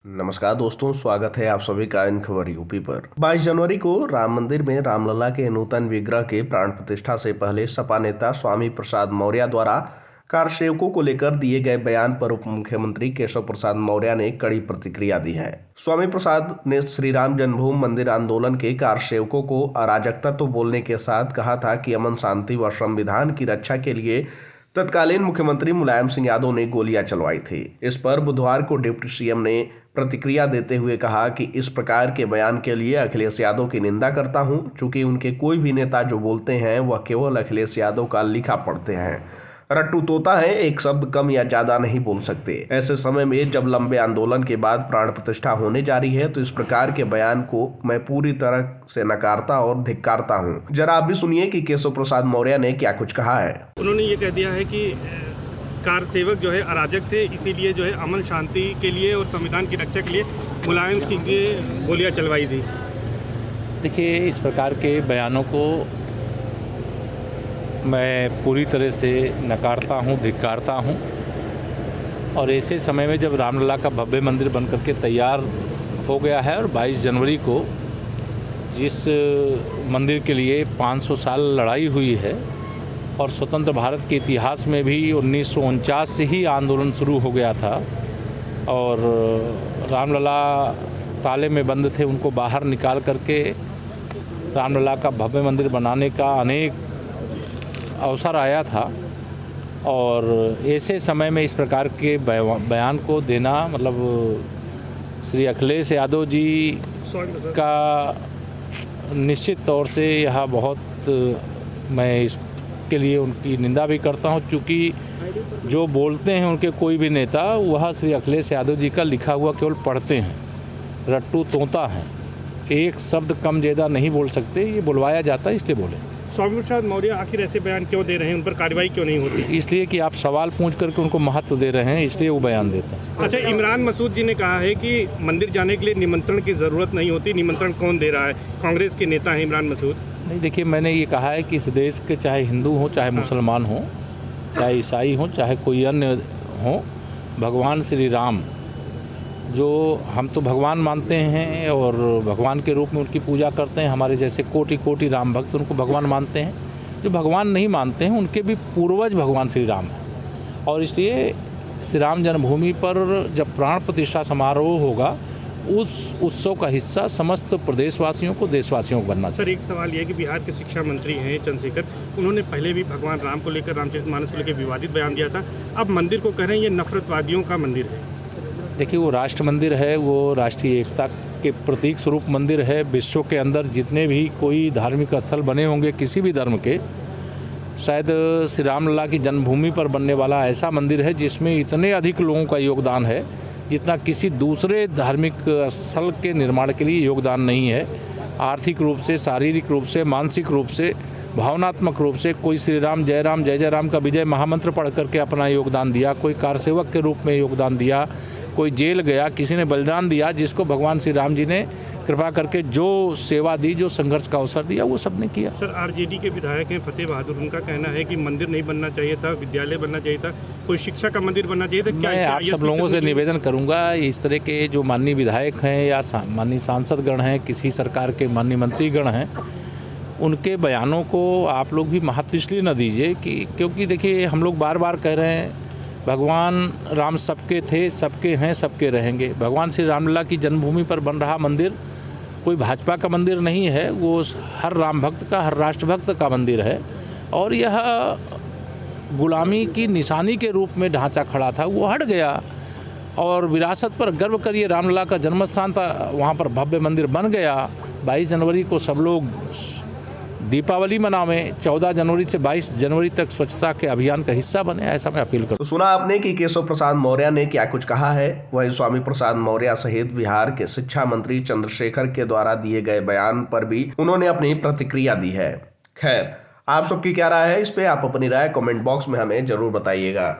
नमस्कार दोस्तों, स्वागत है आप सभी का इन खबर यूपी पर। 22 जनवरी को राम मंदिर में रामलला के नूतन विग्रह के प्राण प्रतिष्ठा से पहले सपा नेता स्वामी प्रसाद मौर्य द्वारा कार सेवकों को लेकर दिए गए बयान पर उप मुख्यमंत्री केशव प्रसाद मौर्य ने कड़ी प्रतिक्रिया दी है। स्वामी प्रसाद ने श्री राम जन्मभूमि मंदिर आंदोलन के कार सेवकों को अराजकता तो बोलने के साथ कहा था कि अमन शांति व संविधान की रक्षा के लिए तत्कालीन मुख्यमंत्री मुलायम सिंह यादव ने गोलियां चलवाई थी। इस पर बुधवार को डिप्टी सीएम ने प्रतिक्रिया देते हुए कहा कि इस प्रकार के बयान के लिए अखिलेश यादव की निंदा करता हूं, चूंकि उनके कोई भी नेता जो बोलते हैं वह केवल अखिलेश यादव का लिखा पढ़ते हैं। रट्टू तोता है, एक शब्द कम या ज्यादा नहीं बोल सकते। ऐसे समय में जब लंबे आंदोलन के बाद प्राण प्रतिष्ठा होने जा रही है तो इस प्रकार के बयान को मैं पूरी तरह से नकारता और धिक्कारता हूं। जरा आप भी सुनिए कि केशव प्रसाद मौर्य ने क्या कुछ कहा है। उन्होंने ये कह दिया है कि कार सेवक जो है अराजक थे, इसीलिए जो है अमन शांति के लिए और संविधान की रक्षा के लिए मुलायम सिंह ने गोलियां चलवाई थी। देखिए, इस प्रकार के बयानों को मैं पूरी तरह से नकारता हूँ, धिक्कारता हूँ। और ऐसे समय में जब रामलला का भव्य मंदिर बन करके तैयार हो गया है और 22 जनवरी को जिस मंदिर के लिए 500 साल लड़ाई हुई है और स्वतंत्र भारत के इतिहास में भी 1949 से ही आंदोलन शुरू हो गया था और रामलला ताले में बंद थे, उनको बाहर निकाल करके रामलला का भव्य मंदिर बनाने का अनेक अवसर आया था। और ऐसे समय में इस प्रकार के बयान को देना मतलब श्री अखिलेश यादव जी का निश्चित तौर से यह बहुत मैं इसके लिए उनकी निंदा भी करता हूं, क्योंकि जो बोलते हैं उनके कोई भी नेता वह श्री अखिलेश यादव जी का लिखा हुआ केवल पढ़ते हैं, रट्टू तोता हैं, एक शब्द कम ज़्यादा नहीं बोल सकते, ये बुलवाया जाता है इसलिए बोले। स्वामी प्रसाद मौर्य आखिर ऐसे बयान क्यों दे रहे हैं, उन पर कार्रवाई क्यों नहीं होती? इसलिए कि आप सवाल पूछ करके उनको महत्व दे रहे हैं, इसलिए वो बयान देते हैं। अच्छा, इमरान मसूद जी ने कहा है कि मंदिर जाने के लिए निमंत्रण की ज़रूरत नहीं होती, निमंत्रण कौन दे रहा है? कांग्रेस के नेता हैं इमरान मसूद। नहीं, देखिए, मैंने ये कहा है कि इस देश के चाहे हिंदू हो, चाहे मुसलमान हो, चाहे ईसाई हो, चाहे कोई अन्य हो, भगवान श्री राम जो हम तो भगवान मानते हैं और भगवान के रूप में उनकी पूजा करते हैं, हमारे जैसे कोटि कोटि राम भक्त उनको भगवान मानते हैं। जो भगवान नहीं मानते हैं उनके भी पूर्वज भगवान श्री राम हैं और इसलिए श्री राम जन्मभूमि पर जब प्राण प्रतिष्ठा समारोह होगा उस उत्सव का हिस्सा समस्त प्रदेशवासियों को, देशवासियों को बनना चाहिए। सर, एक सवाल यह है कि बिहार के शिक्षा मंत्री हैं चंद्रशेखर, उन्होंने पहले भी भगवान राम को लेकर, रामचरितमानस को लेकर विवादित बयान दिया था। अब मंदिर को कह रहे हैं ये नफरतवादियों का मंदिर है। देखिए, वो राष्ट्र मंदिर है, वो राष्ट्रीय एकता के प्रतीक स्वरूप मंदिर है। विश्व के अंदर जितने भी कोई धार्मिक स्थल बने होंगे किसी भी धर्म के, शायद श्री रामलला की जन्मभूमि पर बनने वाला ऐसा मंदिर है जिसमें इतने अधिक लोगों का योगदान है जितना किसी दूसरे धार्मिक स्थल के निर्माण के लिए योगदान नहीं है। आर्थिक रूप से, शारीरिक रूप से, मानसिक रूप से, भावनात्मक रूप से कोई श्री राम जय राम का विजय महामंत्र पढ़ करके अपना योगदान दिया, कोई कार सेवक के रूप में योगदान दिया, कोई जेल गया, किसी ने बलिदान दिया, जिसको भगवान श्री राम जी ने कृपा करके जो सेवा दी, जो संघर्ष का अवसर दिया, वो सबने किया। सर, आरजेडी के विधायक हैं फतेह बहादुर, उनका कहना है कि मंदिर नहीं बनना चाहिए था, विद्यालय बनना चाहिए था, कोई शिक्षा का मंदिर बनना चाहिए था। क्या मैं आप सब लोगों से निवेदन करूंगा, इस तरह के जो माननीय विधायक हैं या माननीय सांसदगण हैं, किसी सरकार के माननीय मंत्रीगण हैं, उनके बयानों को आप लोग भी महत्व इसलिए न दीजिए क्योंकि देखिए, हम लोग बार बार कह रहे हैं भगवान राम सबके थे, सबके हैं, सबके रहेंगे। भगवान श्री रामलला की जन्मभूमि पर बन रहा मंदिर कोई भाजपा का मंदिर नहीं है, वो हर राम भक्त का, हर राष्ट्रभक्त का मंदिर है और यह गुलामी की निशानी के रूप में ढांचा खड़ा था, वो हट गया और विरासत पर गर्व करिए, रामलला का जन्मस्थान था, वहाँ पर भव्य मंदिर बन गया। 22 जनवरी को सब लोग दीपावली मनावें, 14 जनवरी से 22 जनवरी तक स्वच्छता के अभियान का हिस्सा बने, ऐसा मैं अपील करूँ। तो सुना आपने कि केशव प्रसाद मौर्य ने क्या कुछ कहा है। वहीं स्वामी प्रसाद मौर्य सहित बिहार के शिक्षा मंत्री चंद्रशेखर के द्वारा दिए गए बयान पर भी उन्होंने अपनी प्रतिक्रिया दी है। खैर, आप सबकी क्या राय है इस पे? आप अपनी राय कमेंट बॉक्स में हमें जरूर बताइएगा।